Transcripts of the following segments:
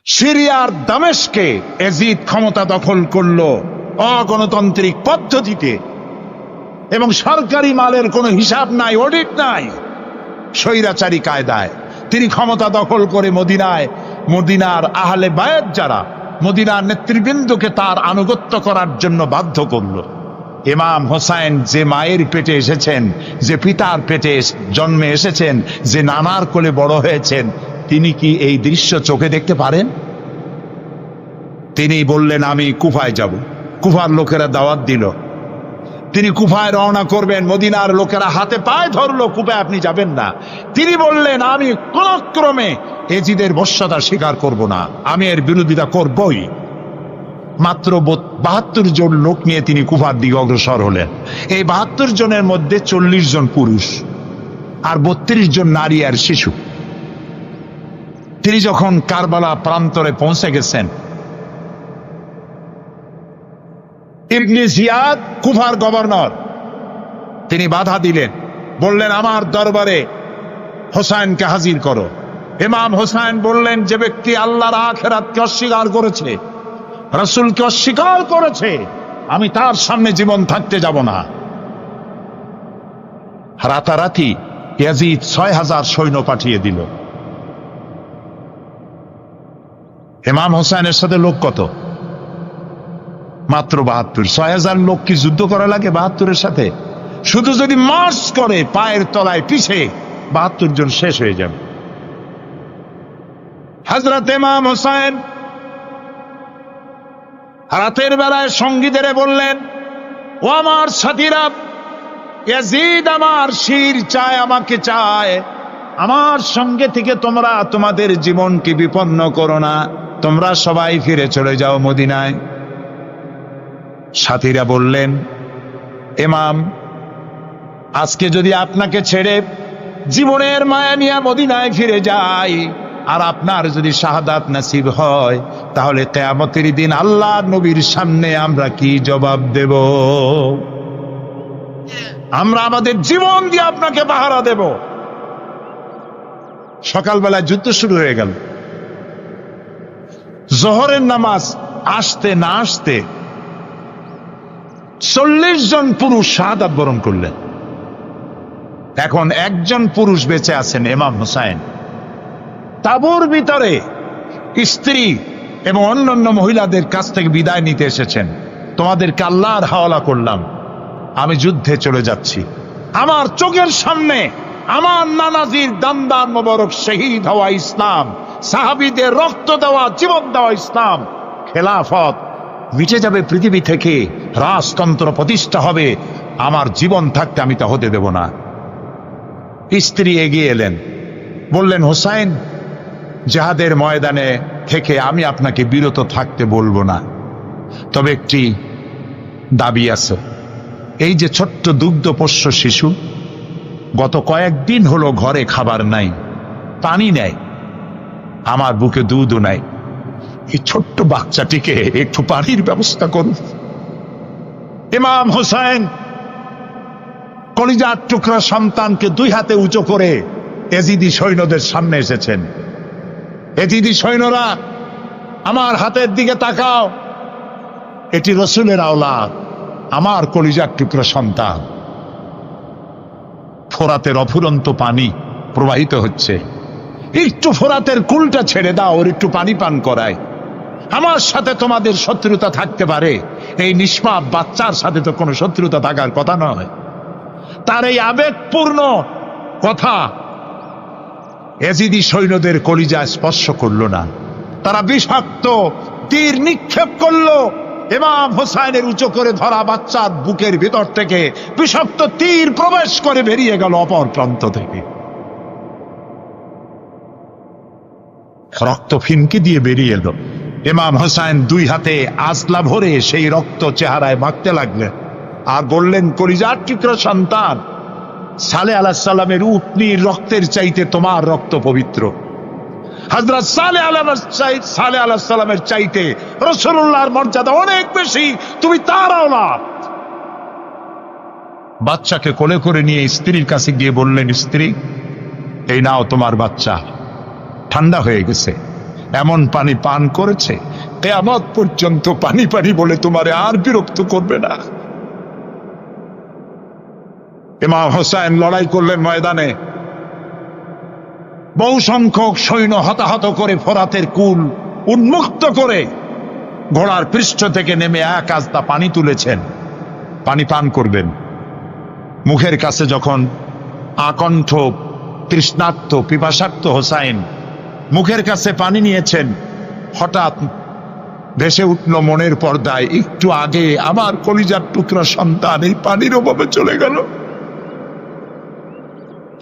সিরিয়ার দামেস্কে ইয়াজিদ ক্ষমতা দখল করলো অগণতান্ত্রিক পদ্ধতিতে, এবং সরকারি মালের কোনো হিসাব নাই, অডিট নাই, স্বৈরাচারী কায়দায় তিনি ক্ষমতা দখল করে মদিনার আহলে বায়াত যারা মদিনার নেতৃবৃন্দকে তার আনুগত্য করার জন্য বাধ্য করল। ইমাম হোসাইন যে মায়ের পেটে এসেছেন, যে পিতার পেটে জন্মে এসেছেন, যে নানার কোলে বড় হয়েছেন, তিনি কি এই দৃশ্য চোখে দেখতে পারেন? তিনি বললেন আমি কুফায় যাব। কুফার লোকেরা দাওয়াত দিল, তিনি কুফায় রওনা করবেন। মদিনার লোকেরা হাতে পায়ে ধরলো, কুফায় আপনি যাবেন না। তিনি বললেন আমি কোন ক্রমে ইয়াজিদের বশ্যতা স্বীকার করব না, আমি এর বিরোধিতা করবই। মাত্র 72 জন লোক নিয়ে তিনি কুফার দিকে অগ্রসর হলেন। এই 72 জনের মধ্যে 40 জন পুরুষ আর 32 জন নারী আর শিশু। তিনি যখন কারবালা প্রান্তরে পৌঁছে গেছেন, ইবনে জিয়াদ কুফার গভর্নর, তিনি বাধা দিলেন, বললেন আমার দরবারে হোসাইনকে হাজির করো। ইমাম হোসাইন বললেন যে ব্যক্তি আল্লাহর আখিরাতকে অস্বীকার করেছে, রাসূলকে অস্বীকার করেছে, আমি তার সামনে জীবন থাকতে যাব না। রাতারাতি ইয়াজিদ 6000 সৈন্য পাঠিয়ে দিল। ইমাম হোসাইনের সাথে লোক কত? মাত্র 72। 6000 লোক কি যুদ্ধ করা লাগে 72-এর সাথে? শুধু যদি মার্চ করে পায়ের তলায় পিছে 72 জন শেষ হয়ে যাবে। হযরত ইমাম হোসাইন রাতের বেলায় সঙ্গীদের বললেন, ও আমার সাথীরা, ইয়াজিদ আমার শির চায়, আমাকে চায়, আমার সঙ্গে থেকে তোমরা তোমাদের জীবনকে বিপন্ন করো না, তোমরা সবাই ফিরে চলে যাও মদিনায়। সাথীরা বললেন, ইমাম আজকে যদি আপনাকে ছেড়ে জীবনের মায়া নিয়ে মদিনায় ফিরে যাই, আর আপনার যদি শাহাদাত নসিব হয়, তাহলে কিয়ামতের দিন আল্লাহ নবীর সামনে আমরা কি জবাব দেব? আমরা আমাদের জীবন দিয়ে আপনাকে পাহারা দেব। সকালবেলায় যুদ্ধ শুরু হয়ে গেল। জোহরের নামাজ আসতে না আসতে 40 জন পুরুষ শাহাদাত বরণ করলেন। এখন একজন পুরুষ বেঁচে আছেন, ইমাম হোসাইন। তাঁবুর ভিতরে স্ত্রী এবং অন্যান্য মহিলাদের কাছ থেকে বিদায় নিতে এসেছেন। তোমাদেরকে আল্লাহর হাওয়ালা করলাম, আমি যুদ্ধে চলে যাচ্ছি। আমার চোখের সামনে আমার নানাজির দান্দার মোবারক শহীদ হওয়া ইসলাম, সাহাবীদের রক্ত দেওয়া, জীবন দেওয়া ইসলাম, খেলাফত মিটে যাবে পৃথিবী থেকে, রাজতন্ত্র প্রতিষ্ঠা হবে, আমার জীবন থাকতে আমি তা হতে দেব না। স্ত্রী এগিয়ে এলেন, বললেন, হোসাইন জিহাদের ময়দানে থেকে আমি আপনাকে বিরত থাকতে বলবো না, তবে একটি দাবি আছে। এই যে ছোট্ট দুগ্ধপোষ্য শিশু, গত কয়েকদিন হলো ঘরে খাবার নাই, পানি নাই, আমার বুকে দুধও নাই, এই ছোট্ট বাচ্চাটিকে একটু পানির ব্যবস্থা করুন। ইমাম হোসাইন কলিজার টুকরা সন্তানকে 2 হাতে উঁচু করে ইয়াজিদি সৈন্যদের সামনে এসেছেন। ইয়াজিদি সৈন্যরা, আমার হাতের দিকে তাকাও, এটি রাসূলের আওলাদ, আমার কলিজার টুকরা সন্তান। ফোরাতের অফুরন্ত পানি প্রবাহিত হচ্ছে, একটু ফোরাতের কুলটা ছেড়ে দাও, ওর একটু পানি পান করায়। আমার সাথে তোমাদের শত্রুতা থাকতে পারে, এই নিষ্পাপ বাচ্চার সাথে তো কোনো শত্রুতা থাকার কথা নয়। তার এই আবেগপূর্ণ কথা ইয়াজিদি সৈন্যদের কলিজা স্পর্শ করলো না। তারা বিষাক্ত তীর নিক্ষেপ করলো। ইমাম হোসাইনের উঁচু করে ধরা বাচ্চার বুকের ভিতর থেকে বিষাক্ত তীর প্রবেশ করে বেরিয়ে গেল অপর প্রান্ত থেকে। রক্ত ফিনকি দিয়ে বেরিয়ে এলো। ইমাম হোসাইন 2 হাতে আজলা ভরে সেই রক্ত চেহারায় মাখতে লাগলেন আর বললেন, কলিজার টুকরা সন্তান, সালেহ আলাইহিস সালামের উটনির রক্তের চাইতে তোমার রক্ত পবিত্র। হযরত সালেহ আলাইহিস সালামের চাইতে রাসূলুল্লাহর মর্যাদা অনেক বেশি, তুমি তার আওলাদ। বাচ্চাকে কোলে করে নিয়ে স্ত্রীর কাছে গিয়ে বললেন, স্ত্রী এই নাও তোমার বাচ্চা, ঠান্ডা হয়ে গেছে। এমন পানি পান করেছে কিয়ামত পর্যন্ত পানি পানি বলে তোমারে আর বিরক্ত করবে না। ইমাম হোসেন লড়াই করলেন ময়দানে, বহু সংখ্যক সৈন্য হতাহত করে ফোরাতের কুল উন্মুক্ত করে ঘোড়ার পৃষ্ঠ থেকে নেমে এক আস্তা পানি তুলেছেন, পানি পান করবেন। মুখের কাছে যখন আকণ্ঠ তৃষ্ণার্ত পিপাসার্ত হোসাইন মুখের কাছে পানি নিয়েছেন, হঠাৎ ভেসে উঠল মনের পর্দায়, একটু আগে আমার কলিজার টুকরা সন্তান এই পানির অভাবে চলে গেল।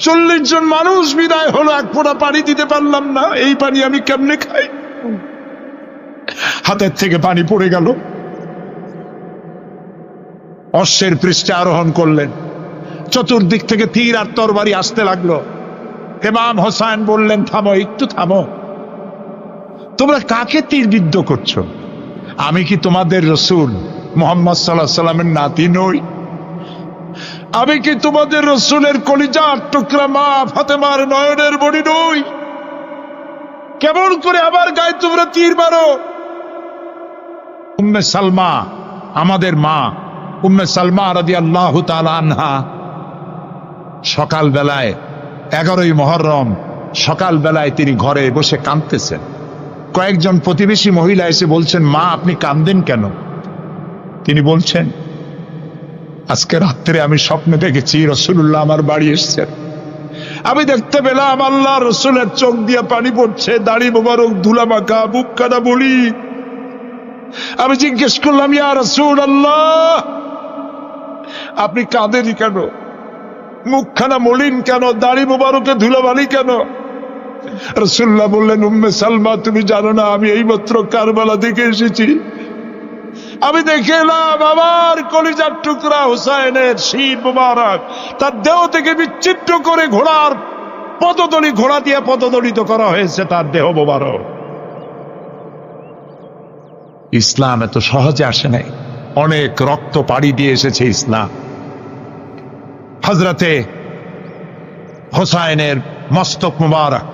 40 জন মানুষ বিদায় হলো, এক ফোঁটা পানি দিতে পারলাম না, এই পানি আমি কেমনে খাই? হাতের থেকে পানি পড়ে গেল। অশ্বের পৃষ্ঠে আরোহণ করলেন, চতুর্দিক থেকে তীর আর তরবারি আসতে লাগলো। ইমাম হোসেন বললেন, থামো, একটু থামো, তোমরা কাকে তীরবিদ্ধ করছো? আমি কি তোমাদের রসূল মুহাম্মদ সাল্লাল্লাহু আলাইহি সাল্লামের নাতি নই? আমি কি তোমাদের রসূলের কলিজার টুকরা মা ফাতেমার নয়নের মণি নই? কেমন করে আমার গায়ে তোমরা তীর মারো? উম্মে সালমা, আমাদের মা উম্মে সালমা রাদিয়াল্লাহু তাআলা আনহা, সকাল বেলায় 11ই মুহররম সকাল বেলায় তিনি ঘরে বসে কাঁদতেছেন। কয়েকজন প্রতিবেশী মহিলা এসে বলছেন, মা আপনি কাঁদেন কেন? তিনি বলছেন, আজকে রাত্রে আমি স্বপ্নে দেখেছি রাসূলুল্লাহ আমার বাড়ি এসেছেন। আমি দেখতে পেলাম আল্লাহ রসুলের চোখ দিয়ে পানি পড়ছে, দাড়ি মোবারক ধুলা মাখা, বুক কাটা বলি। আমি জিজ্ঞেস করলাম, ইয়া রাসূলুল্লাহ আপনি কাঁদেনই কেন? মুখখানা মলিন কেন? দাড়ি মোবারকে ধুলাবালি কেন? রাসূলুল্লাহ বললেন, উম্মে সালমা তুমি জানো না আমি এইমাত্র কারবালা থেকে এসেছি। আমি দেখে এলাম আমার কলিজার টুকরা হুসাইনের শির মোবারক তার দেহ থেকে বিচ্ছিন্ন করে ঘোড়ার পদতলি, ঘোড়া দিয়ে পদদলিত করা হয়েছে তার দেহ মোবারক। ইসলাম এত সহজে আসে নাই, অনেক রক্ত পাড়ি দিয়ে এসেছে ইসলাম। হযরতে হোসাইনের মস্তক মুবারক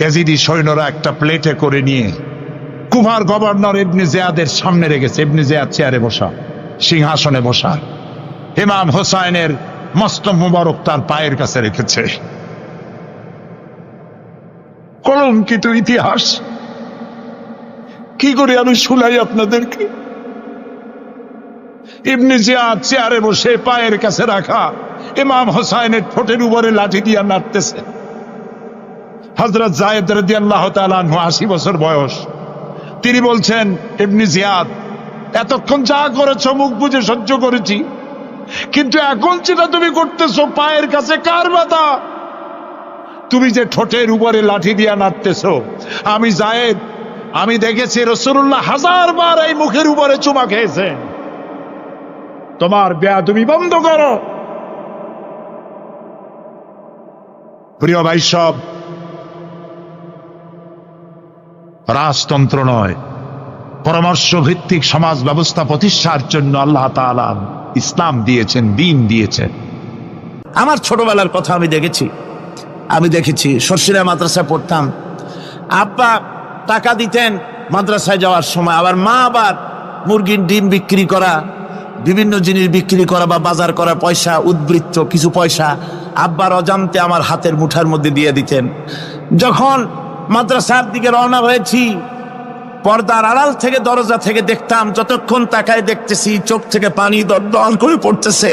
ইয়াজিদি সৈন্যরা একটা প্লেটে করে নিয়ে কুফার গভর্নর ইবনে জিয়াদের সামনে রেখেছে। ইবনে জিয়াদ চেয়ারে বসা, সিংহাসনে বসা, ইমাম হোসাইনের মস্তক মুবারক তার পায়ের কাছে রেখেছে। কলঙ্কিত ইতিহাস, কি করে আমি শুনাই আপনাদেরকে? ইবনে জিয়াদ চেয়ারে বসে পায়ের কাছে রাখা ইমাম হোসাইনের ঠোঁটের উপরে লাঠি দিয়া নাড়তেছে। হযরত যায়েদ রাদিয়াল্লাহু তাআলা আনহু 80 বছর বয়স, তিনি বলছেন, ইবনে জিয়াদ এতক্ষণ যা করেছো মুখ বুজে সহ্য করেছি, কিন্তু এখন যেটা তুমি করতেছো পায়ের কাছে কার ব্যথা? তুমি যে ঠোঁটের উপরে লাঠি দিয়া নাড়তেছো, আমি যায়েদ আমি দেখেছি রাসূলুল্লাহ 1000 বার এই মুখের উপরে চুমা খেয়েছেন। তোমার বেয়াদবি বন্ধ করো। প্রিয় ভাই, সব রাজতন্ত্র নয়, পরামর্শ ভিত্তিক সমাজ ব্যবস্থা প্রতিষ্ঠার জন্য আল্লাহ তাআলা ইসলাম দিয়েছেন, দ্বীন দিয়েছেন। আমার ছোটবেলার কথা আমি দেখেছি সরসিরা মাদ্রাসায় পড়তাম। আব্বা টাকা দিতেন মাদ্রাসায় যাওয়ার সময়, আবার মা আবার মুরগির ডিম বিক্রি করা, বিভিন্ন জিনিস বিক্রি করা বা বাজার করা পয়সা, উদ্বৃত্ত কিছু পয়সা আব্বার অজান্তে আমার হাতের মুঠার মধ্যে দিয়ে দিতেন। যখন মাদ্রাসার দিকে রওনা হয়েছি, পর্দার আড়াল থেকে দরজা থেকে দেখতাম, যতক্ষণ তাকায় দেখতেছি চোখ থেকে পানি দর করে পড়তেছে।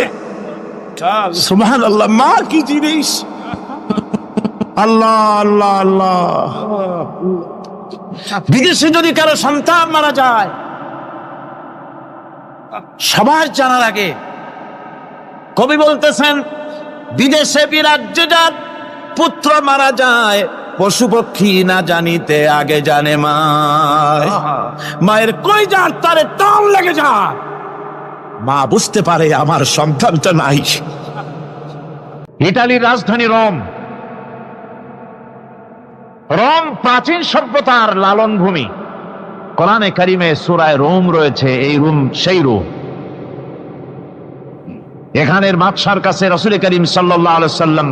সুবহানাল্লাহ, মা কি জিনিস! আল্লাহ আল্লাহ আল্লাহ। বিদেশে যদি কারো সন্তান মারা যায়, সবার জানার আগে কবি বলতেছেন, বিদেশে বিরাজ্যে যার পুত্র মারা যায়, পশু পক্ষী না জানিতে আগে জানে মায়। মায়ের কলিজার তারে টান লেগে যায়, মা বুঝতে পারে আমার সন্তানটা নাই। ইতালির রাজধানী রোম। রোম প্রাচীন সভ্যতার লালন ভূমি। কোরআনে কারিমে সূরায় রোম রয়েছে, এই রোম সেই রোম। এখানের বাদশার কাছে রাসূল করিম সাল্লাল্লাহু আলাইহি সাল্লাম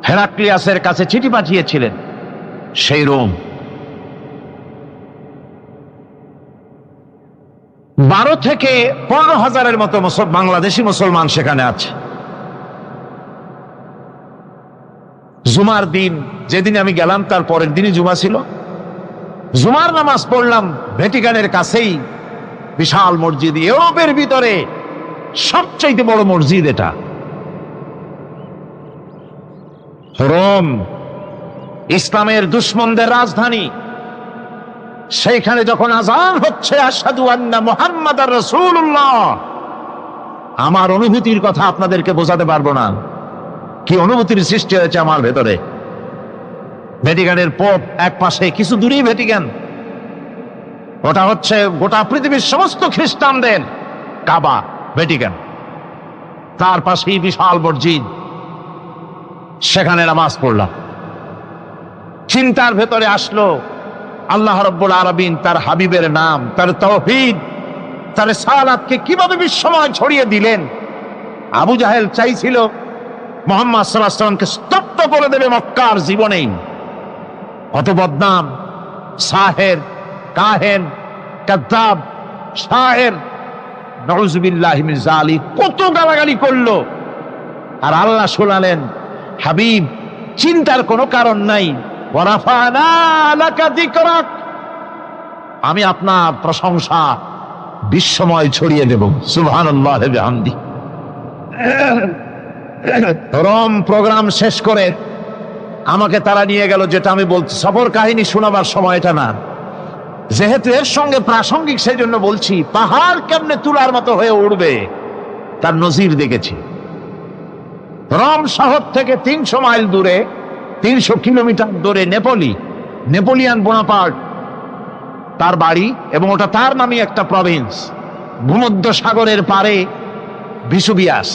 হেরাক্লিয়াসের কাছে চিঠি পাঠিয়েছিলেন। সেই রোম। 12 থেকে 15,000-এর মতো বাংলাদেশি মুসলমান সেখানে আছে। জুমার দিন, যেদিন আমি গেলাম তার পরের দিনই জুমা ছিল। জুমার নামাজ পড়লাম ভ্যাটিকানের কাছেই বিশাল মসজিদ, ইউরোপের ভিতরে সবচাইতে বড় মসজিদ এটা। রোম ইসলামের দুশমনদের রাজধানী। সেইখানে যখন আযান হচ্ছে আশহাদু আন্না মুহাম্মাদার রাসূলুল্লাহ, আমার অনুভূতির কথা আপনাদেরকে বোঝাতে পারবো না, কি অনুভূতির সৃষ্টি হয়েছে আমার ভেতরে। ভ্যাটিকানের পোপ এক পাশে, কিছু দূরেই ভ্যাটিকান, ওটা হচ্ছে গোটা পৃথিবীর সমস্ত খ্রিস্টানদের কাবা, ভ্যাটিকান। তার পাশেই বিশাল মসজিদ, সেখানে নামাজ পড়লাম। চিন্তার ভেতরে আসলো আল্লাহ রাব্বুল আলামিন তার হাবিবের নাম, তার তাওহীদ, তার সালাতকে কিভাবে বিশ্বময় ছড়িয়ে দিলেন। আবু জাহেল চাইছিল মুহাম্মদ সাল্লাল্লাহু আলাইহি ওয়াসাল্লামকে স্তব্ধ করে দেবে মক্কার জীবনেই। কত বদনাম, সাহের, কাহেন, কাযযাব, শায়ের, নাউযুবিল্লাহি মিন যালিক, কত গালাগালি করলো। আর আল্লাহ শোনালেন, হাবিব চিন্তার কোনো কারণ নাই, ওয়া রাফা'না লাকা যিকরাক, আমি আপনার প্রশংসা বিশ্বময় ছড়িয়ে দেব। সুবহানাল্লাহি ওয়া বিহামদিহি। রোম প্রোগ্রাম শেষ করে আমাকে তারা নিয়ে গেল, যেটা আমি বলছি সফর কাহিনী শোনাবার সময় এটা না, যেহেতু এর সঙ্গে প্রাসঙ্গিক সেই জন্য বলছি। পাহাড় কেমনে তুলার মতো হয়ে উঠবে তার নজির দেখেছি। রোম শহর থেকে 300 মাইল দূরে, 300 কিলোমিটার দূরে নেপোলিয়ান বোনাপার্ট তার বাড়ি, এবং ওটা তার নামে একটা প্রভিন্স। ভূমধ্য সাগরের পারে ভিসুভিয়াস,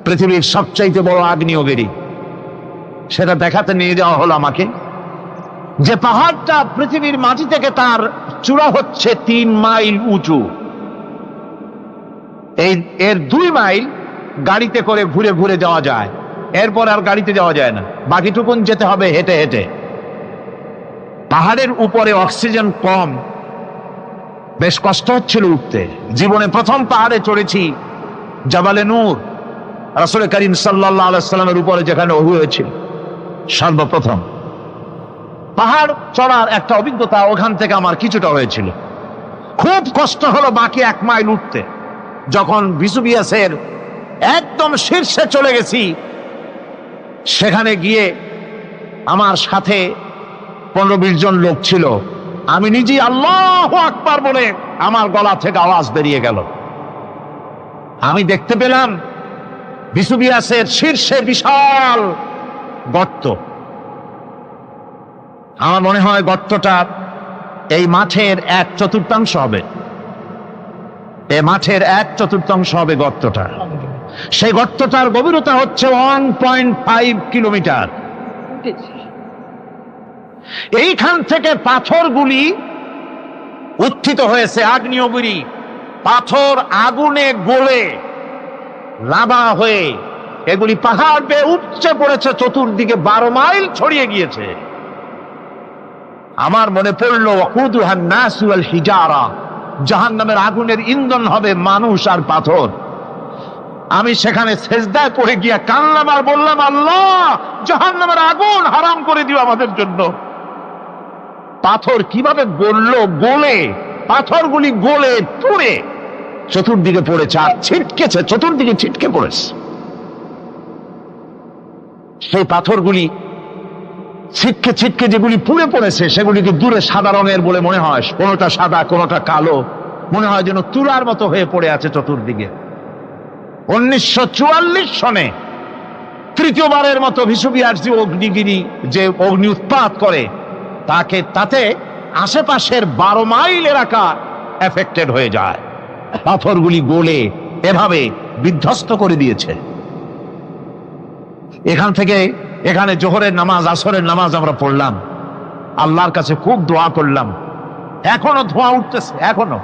পৃথিবীর সবচাইতে বড় আগ্নেয়গিরি। সেটা দেখাতে নিয়ে যাওয়া হলো আমাকে, যে পাহাড়টা পৃথিবীর মাটি থেকে তার চূড়া হচ্ছে 3 মাইল উঁচু। এর 2 মাইল গাড়িতে করে ঘুরে ঘুরে যাওয়া যায়, এরপর আর গাড়িতে যাওয়া যায় না, বাকিটুকুন যেতে হবে হেঁটে হেঁটে। পাহাড়ের উপরে অক্সিজেন কম, বেশ কষ্ট হচ্ছিল উঠতে। জীবনে প্রথম পাহাড়ে চড়েছি জাবালে নূর, রাসূল করিম সাল্লাল্লাহু আলাইহি ওয়াসাল্লামের উপরে যেখানে ওহী হয়েছিল সর্বপ্রথম। পাহাড় চড়ার একটা অভিজ্ঞতা ওখান থেকে আমার কিছুটা হয়েছিল। খুব কষ্ট হলো বাকি 1 মাইল উঠতে। যখন ভিসুভিয়াসের একদম শীর্ষে চলে গেছি, সেখানে গিয়ে আমার সাথে 15-20 জন লোক ছিল। আমি নিজেই আল্লাহু আকবার বলে আমার গলা থেকে আওয়াজ বেরিয়ে গেল। আমি দেখতে পেলাম ভিসুভিয়াসের শীর্ষে বিশাল গর্ত। আমার মনে হয় গর্তটা এই মাঠের 1/4 হবে, এই মাঠের 1/4 হবে গর্তটা। সেই গর্তটার গভীরতা হচ্ছে 1.5 কিলোমিটার। এইখান থেকে পাথরগুলি উত্থিত হয়েছে, আগ্নেয়গিরি পাথর আগুনে গলে লাভা হয়ে এগুলি পাহাড় বেয়ে উপচে পড়েছে, চতুর্দিকে 12 মাইল ছড়িয়ে গিয়েছে। আমার মনে পড়ল ওয়াকুদুহান নাস ওয়াল হিজারা, জাহান্নামের আগুনের ইন্ধন হবে মানুষ আর পাথর। আমি সেখানে সেজদায় পড়ে গিয়া কান্নাম আর বললাম, আল্লাহ জাহান্নামের আগুন হারাম করে দিও আমাদের জন্য। পাথর কিভাবে গলে, পাথরগুলি গলে পুড়ে চতুর্দিকে পড়েছে আর ছিটকেছে, চতুর্দিকে ছিটকে পড়েছে। সেই পাথরগুলি ছিটকে ছিটকে যেগুলি পুড়ে পড়েছে, সেগুলিকে দূরে সাদা রঙের বলে মনে হয়, কোনোটা সাদা কোনোটা কালো, মনে হয় যেন তুলার মতো হয়ে পড়ে আছে চতুর্দিকে। 1944 সনে তৃতীয়বারের মতো ভিসুভিয়াস যে অগ্নিগিরি, যে অগ্নি উৎপাত করে, তাতে আশেপাশের 12 মাইল এলাকা এফেক্টেড হয়ে যায়। পাথরগুলি গলে এভাবে বিধ্বস্ত করে দিয়েছে। এখান থেকে এখানে জোহরের নামাজ, আসরের নামাজ আমরা পড়লাম, আল্লাহর কাছে খুব দোয়া করলাম। এখনো ধোঁয়া উঠতেছে, এখনো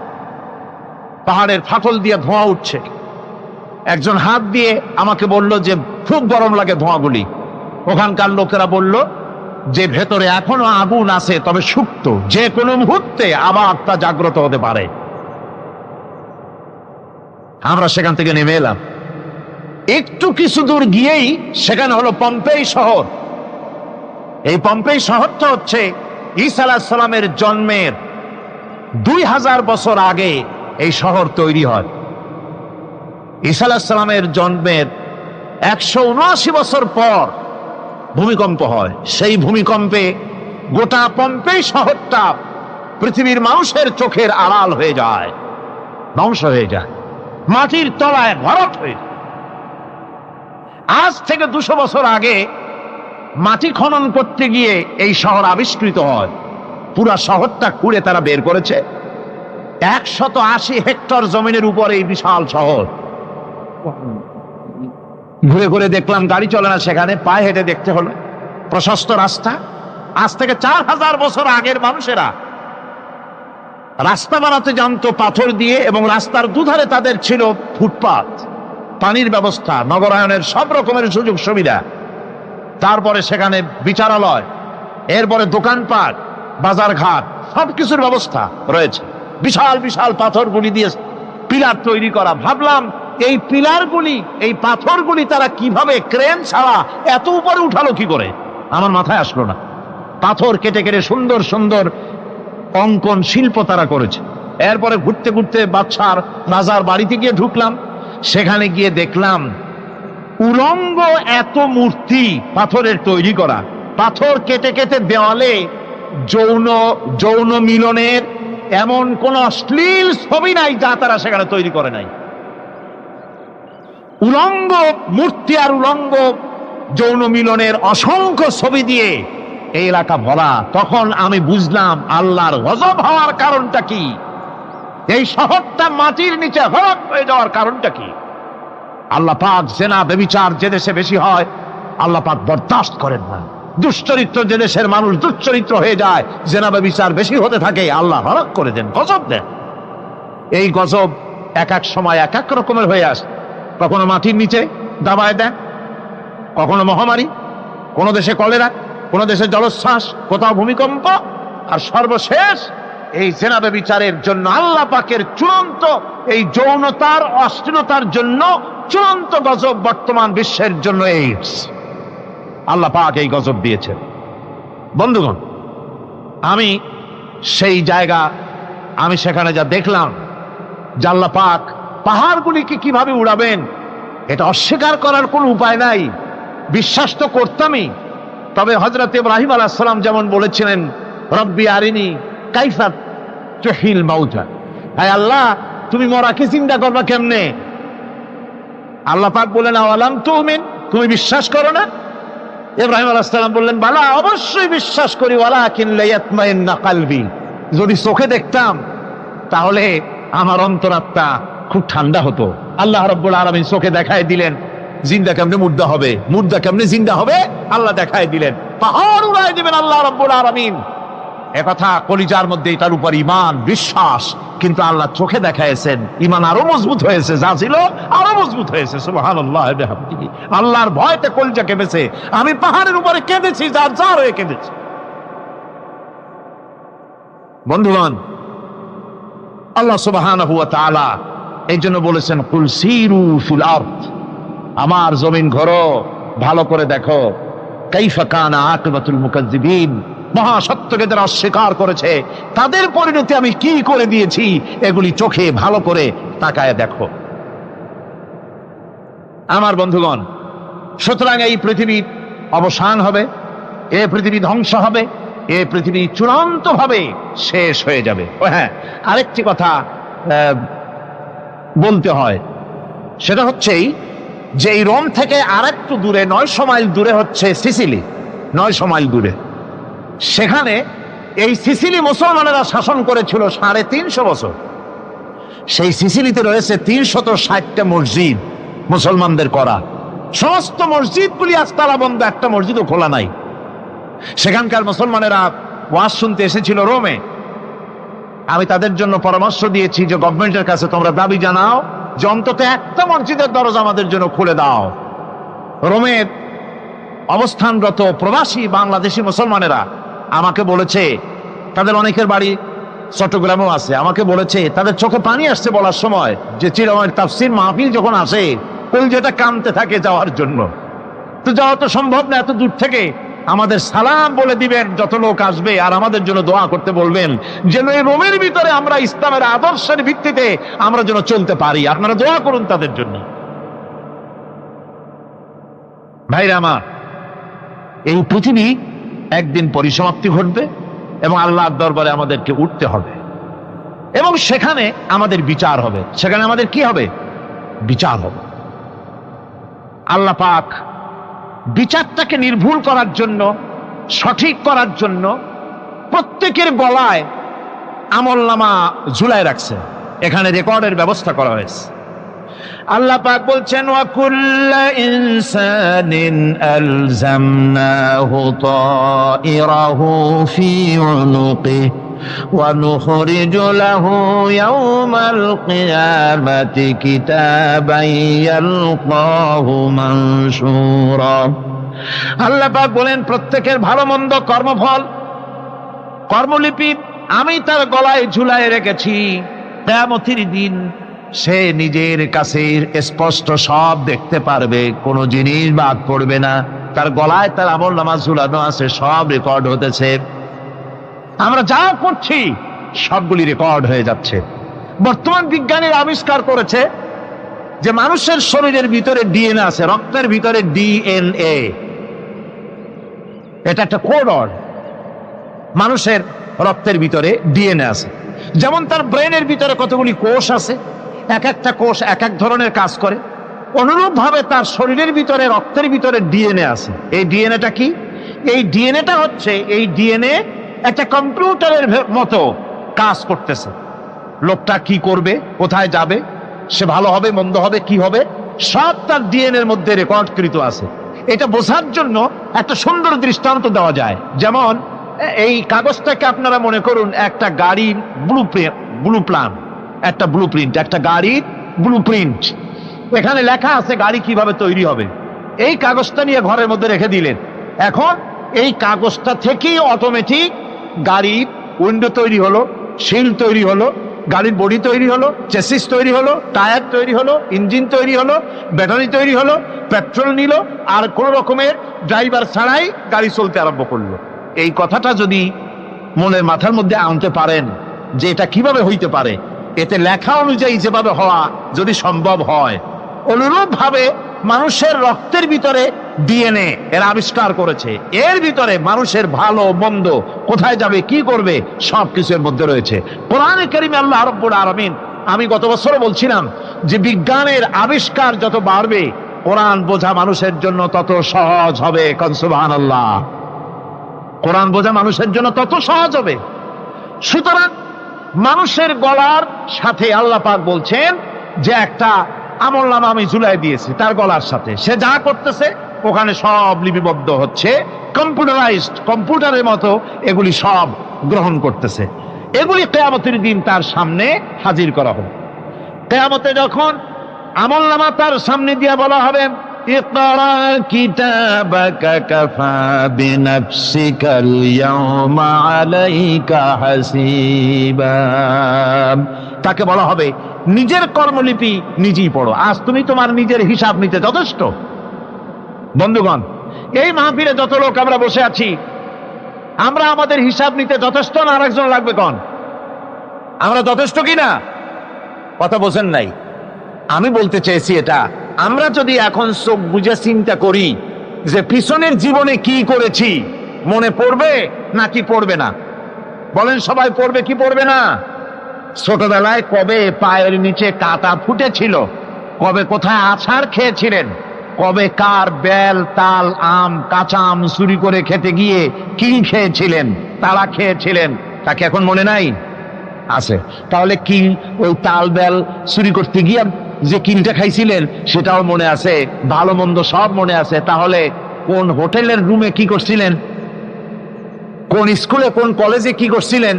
পাহাড়ের ফাটল দিয়ে ধোঁয়া উঠছে। একজন হাত দিয়ে আমাকে বলল যে খুব গরম লাগে ধোঁয়াগুলি। ওখানকার লোকেরা বলল যে ভেতরে এখনো আগুন আছে, তবে সুপ্ত, যে কোনো মুহূর্তে আবার তা জাগ্রত হতে পারে। আমরা সেখান থেকে নেমে এলাম। একটু কিছু দূর গিয়েই সেখানে হলো পম্পেই শহর। এই পম্পেই শহরটা হচ্ছে ঈসা আলাইহিস সালামের জন্মের 2000 বছর আগে এই শহর তৈরি হয়। ঈসা আলাইহিস সালামের জন্মের 179 বছর পর ভূমিকম্প হয়। সেই ভূমিকম্পে গোটা পম্পেই শহরটা পৃথিবীর মানুষের চোখের আড়াল হয়ে যায়, ধ্বংস হয়ে যায়, মাটির তলায় ভরাট হয়ে যায়। আজ থেকে 200 বছর আগে মাটি খনন করতে গিয়ে এই শহর আবিষ্কৃত হয়। পুরা শহরটা খুঁড়ে তারা বের করেছে। 180 হেক্টর জমিনের উপর এই বিশাল শহর। ঘুরে ঘুরে দেখলাম গাড়ি চলে না সেখানে, পায়ে হেঁটে দেখতে হলো। প্রশস্ত রাস্তা। আজ থেকে 4000 বছর আগের মানুষেরা রাস্তা বানাতে জানতো পাথর দিয়ে, এবং রাস্তার দুধারে তাদের ছিল ফুটপাত, পানির ব্যবস্থা, নগরায়নের সব রকমের সুযোগ সুবিধা। তারপরে সেখানে বিচারালয়, এরপরে দোকানপাট, বাজার ঘাট, সবকিছুর ব্যবস্থা রয়েছে। বিশাল বিশাল পাথরগুলি দিয়ে পিলার তৈরি করা। ভাবলাম এই পিলারগুলি, এই পাথরগুলি তারা কিভাবে ক্রেন ছাড়া এত উপরে উঠালো কি করে, আমার মাথায় আসলো না। পাথর কেটে কেটে সুন্দর সুন্দর অঙ্কন শিল্প তারা করেছে। এরপরে ঘুরতে ঘুরতে বাদশার রাজার বাড়িতে গিয়ে ঢুকলাম। সেখানে গিয়ে দেখলাম উলঙ্গ এত মূর্তি পাথরের তৈরি করা। পাথর কেটে কেটে দেওয়ালে যৌন মিলনের এমন কোন অশ্লীল ছবি নাই যা তারা সেখানে তৈরি করে নাই। উলঙ্গ মূর্তি আর উলঙ্গ যৌন মিলনের অসংখ্য ছবি দিয়ে এই এলাকা ভরা। তখন আমি বুঝলাম আল্লাহর গজব হওয়ার কারণটা কি, এই শহরটা মাটির নিচে হরপ হয়ে যাওয়ার কারণটা কি। আল্লাহ পাক জেনা ব্যভিচার যে দেশে বেশি হয় আল্লাহ পাক বরদাস্ত করেন না। দুশ্চরিত্র যে দেশের মানুষ দুশ্চরিত্র হয়ে যায়, জেনা ব্যভিচার বেশি হতে থাকে, আল্লাহ হরক করে দেন, গজব দেন। এই গজব এক এক সময় এক এক রকমের হয়ে আসে। কখনো মাটির নিচে দাবায় দেন, কখনো মহামারী, কোন দেশে কলেরা, কোন দেশে জলোচ্ছ্বাস, কোথাও ভূমিকম্প, আর সর্বশেষ এই জেনা ব্যভিচারের জন্য আল্লাহ পাকের চূড়ান্ত, এই যৌনতার অশ্লীলতার জন্য চূড়ান্ত গজব বর্তমান বিশ্বের জন্য এইডস। আল্লাহ পাক এই গজব দিয়েছেন। বন্ধুগণ, আমি সেই জায়গা, আমি সেখানে যা দেখলাম যে আল্লাহ পাক পাহাড়গুলিকে কিভাবে উড়াবেন, এটা অস্বীকার করার কোনো উপায় নাই। বিশ্বাস তো করতামই। তবে হযরত ইব্রাহিম আলাইহিস সালাম যেমন বলেছিলেন, রব্বি আরিনি কাইফা তুহিল মাউতা, হে আল্লাহ তুমি মরাকে জিন্দা করবা কেমনে? আল্লাহ পাক বললেন, আওয়ালাম তুমিন, তুমি বিশ্বাস করো না? ইব্রাহিম আলাইহিস সালাম বললেন, বালা, অবশ্যই বিশ্বাস করি, ওয়ালাকিন লিয়াতমাইন্না কলবি, যদি চোখে দেখতাম তাহলে আমার অন্তরাত্মা খুব ঠান্ডা হতো। আল্লাহ রাব্বুল আলামিন চোখে দেখায় দিলেন জিন্দা কেমনে মুর্দা হবে, মুর্দা কেমনে জিন্দা হবে, আল্লাহ দেখায় দিলেন। পাহাড় উড়ায় দিবেন আল্লাহ রাব্বুল আলামিন। একথা কলিজার মধ্যে এটার উপর ঈমান, বিশ্বাস, কিন্তু আল্লাহ চোখে দেখাইছেন, ঈমান আরো মজবুত হয়েছে, যা ছিল আরো মজবুত হয়েছে। সুবহানাল্লাহ ওয়া বিহামদিহি। আল্লাহর ভয়তে কলিজা কেঁদেছে। আমি পাহাড়ের উপরে কেঁদেছি, যার যার হয়ে কেঁদেছি। বন্ধুগণ, আল্লাহ সুবহানাহু ওয়া তাআলা এই জন্য বলেছেন, কুল সিরু ফিল আরদ, আমার জমিন ঘোরো, ভালো করে দেখো, কাইফা কানা আকিবাতুল মুকাজ্জিবিন, মহাসত্যকে যারা অস্বীকার করেছে তাদের পরিণতি আমি কি করে দিয়েছি, এগুলি চোখে ভালো করে তাকায় দেখো। আমার বন্ধুগণ, সুতরাং এই পৃথিবীর অবসান হবে, এই পৃথিবী ধ্বংস হবে, এই পৃথিবী চূড়ান্ত ভাবে শেষ হয়ে যাবে। ও হ্যাঁ, আরেকটি কথা বলতে হয়, সেটা হচ্ছেই যে এই রোম থেকে আরেকটু দূরে 900 মাইল দূরে হচ্ছে সিসিলি। 900 মাইল দূরে, সেখানে এই সিসিলি মুসলমানেরা শাসন করেছিল 350 বছর। সেই সিসিলিতে রয়েছে 360টা মসজিদ মুসলমানদের করা। সমস্ত মসজিদগুলি আজ তালা বন্ধ, একটা মসজিদও খোলা নাই। সেখানকার মুসলমানেরা ওয়াজ শুনতে এসেছিল রোমে। আমি তাদের জন্য পরামর্শ দিয়েছি যে গভর্নমেন্টের কাছে তোমরা দাবি জানাও যে অন্তত একটা মসজিদের দরজা আমাদের জন্য খুলে দাও। রোমের অবস্থানরত প্রবাসী বাংলাদেশি মুসলমানেরা আমাকে বলেছে, তাদের অনেকের বাড়ি চট্টগ্রামেও আছে, আমাকে বলেছে তাদের চোখে পানি আসছে বলার সময় যে চিরময় তাফসীর মাহফিল যখন আসে কলজেটা কামতে থাকে যাওয়ার জন্য। তো যাওয়া তো সম্ভব না এত দূর থেকে, আমাদের সালাম বলে দিবেন যত লোক আসবে, আর আমাদের জন্য দোয়া করতে বলবেন যেন এই রোমের ভিতরে আমরা ইসলামের আদর্শের ভিত্তিতে আমরা যেন চলতে পারি। আপনারা দোয়া করুন তাদের জন্য। ভাইরা আমার, এই পৃথিবী একদিন পরিসমাপ্তি ঘটবে এবং আল্লাহর দরবারে আমাদেরকে উঠতে হবে এবং সেখানে আমাদের বিচার হবে। সেখানে আমাদের কি হবে? বিচার হবে। আল্লাহ পাক বিচারটাকে নির্ভুল করার জন্য, সঠিক করার জন্য প্রত্যেকের গলায় আমলনামা ঝুলায় রাখছে, এখানে রেকর্ডের ব্যবস্থা করা হয়েছে। আল্লাহ পাক বলছেন, ওয়া কুল্লা ইনসানিন আলজামনাহু তাইরাহু ফি উনুকিহি ওয়া নুখরিজু লাহু ইয়াওমাল কিয়ামাতি কিতাবান ইয়ালকাহু মানশুরা। আল্লাহ পাক বলেন, প্রত্যেকের ভালো মন্দ কর্মফল, কর্মলিপি আমি তার গলায় ঝুলায় রেখেছি। কিয়ামতের দিন সে নিজের কাছে স্পষ্ট সব দেখতে পারবে, কোনো জিনিস বাদ পড়বে না। তার গলায় তার আমলনামা ঝুলানো আছে, সব রেকর্ড হতেছে। আমরা যা করছি সবগুলি রেকর্ড হয়ে যাচ্ছে। বর্তমান বিজ্ঞানীর আবিষ্কার করেছে যে মানুষের শরীরের ভিতরে ডিএনএ আছে, রক্তের ভিতরে ডিএনএ, এটা একটা কোড। মানুষের রক্তের ভিতরে ডিএনএ আছে। যেমন তার ব্রেনের ভিতরে কতগুলি কোষ আছে, এক একটা কোষ এক এক ধরনের কাজ করে, অনুরূপ ভাবে তার শরীরের ভিতরে রক্তের ভিতরে ডিএনএ আছে। এই ডিএনএটা কি? এই ডিএনএটা হচ্ছে, এই ডিএনএ একটা কম্পিউটারের মতো কাজ করতেছে। লোকটা কি করবে, কোথায় যাবে, সে ভালো হবে মন্দ হবে কি হবে, সব তার ডিএনএ এর মধ্যে রেকর্ডকৃত আছে। এটা বোঝার জন্য একটা সুন্দর দৃষ্টান্ত দেওয়া যায়। যেমন এই কাগজটাকে আপনারা মনে করুন একটা গাড়ির একটা ব্লুপ্রিন্ট, একটা গাড়ির ব্লুপ্রিন্ট। এখানে লেখা আছে গাড়ি কিভাবে তৈরি হবে। এই কাগজটা নিয়ে ঘরের মধ্যে রেখে দিলেন। এখন এই কাগজটা থেকেই অটোমেটিক গাড়ির উইন্ডো তৈরি হলো, শিল তৈরি হলো, গাড়ির বডি তৈরি হলো, চেসিস তৈরি হলো, টায়ার তৈরি হলো, ইঞ্জিন তৈরি হলো, ব্যাটারি তৈরি হলো, পেট্রোল নিল, আর কোন রকমের ড্রাইভার ছাড়াই গাড়ি চলতে আরম্ভ করলো। এই কথাটা যদি মনের মাথার মধ্যে আনতে পারেন যে এটা কিভাবে হইতে পারে, এতে লেখা অনুযায়ী যেভাবে হওয়া যদি সম্ভব হয়, অনুরূপ ভাবে মানুষের রক্তের ভিতরে ডিএনএ এর আবিষ্কার করেছে। এর ভিতরে মানুষের ভালো মন্দ, কোথায় যাবে কি করবে, সবকিছুর মধ্যে রয়েছে। কোরআনে কারীমে আল্লাহ রাব্বুল আলামিন, আমি গত বছরও বলছিলাম যে বিজ্ঞানের আবিষ্কার যত বাড়বে কোরআন বোঝা মানুষের জন্য তত সহজ হবে। কোন সুবহানাল্লাহ। কোরআন বোঝা মানুষের জন্য তত সহজ হবে। সুতরাং মানুষের গলার সাথে আল্লাহ পাক বলছেন যে একটা আমলনামা আমি ঝুলাই দিয়েছি তার গলার সাথে, সে যা করতেছে ওখানে সব লিপিবদ্ধ হচ্ছে, কম্পিউটারাইজড, কম্পিউটারের মতো এগুলি সব গ্রহণ করতেছে। এগুলি কিয়ামতের দিন তার সামনে হাজির করা হবে। কিয়ামতে যখন আমলনামা তার সামনে দিয়ে বলা হবে, ইকরা কিতাবাকা কাফা বিনাফসিকাল ইয়াওমা আলাইকা হাসিবা, তাকে বলা হবে নিজের কর্মলিপি নিজেই পড়ো, আজ তুমি তোমার নিজের হিসাব নিতে যথেষ্ট। বন্ধুগণ, এই মাহফিলে যত লোক আমরা বসে আছি, আমরা আমাদের হিসাব নিতে যথেষ্ট না আরেকজন লাগবে? কোন আমরা যথেষ্ট কিনা? কথা বোঝেন নাই। আমি বলতে চেয়েছি এটা, আমরা যদি এখন চোখ বুঝে চিন্তা করি যে পিছনের জীবনে কি করেছি, মনে পড়বে নাকি পড়বে না? বলেন সবাই পড়বে কি পড়বে না? ছোটবেলায় কবে পায়ের নিচে কাটা ফুটেছিল, কবে কোথায় আছাড় খেয়েছিলেন, কবে কার বেল তাল আম কাঁচা আম চুরি করে খেতে গিয়ে কি খেয়েছিলেন, তারা খেয়েছিলেন, তাকে এখন মনে নাই? আছে। তাহলে কি ওই তাল বেল চুরি করতে গিয়ে যে কিনটা খাইছিলেন সেটাও মনে আছে, ভালো মন্দ সব মনে আছে। তাহলে কোন হোটেলের রুমে কি করছিলেন, কোন স্কুলে কোন কলেজে কি করছিলেন,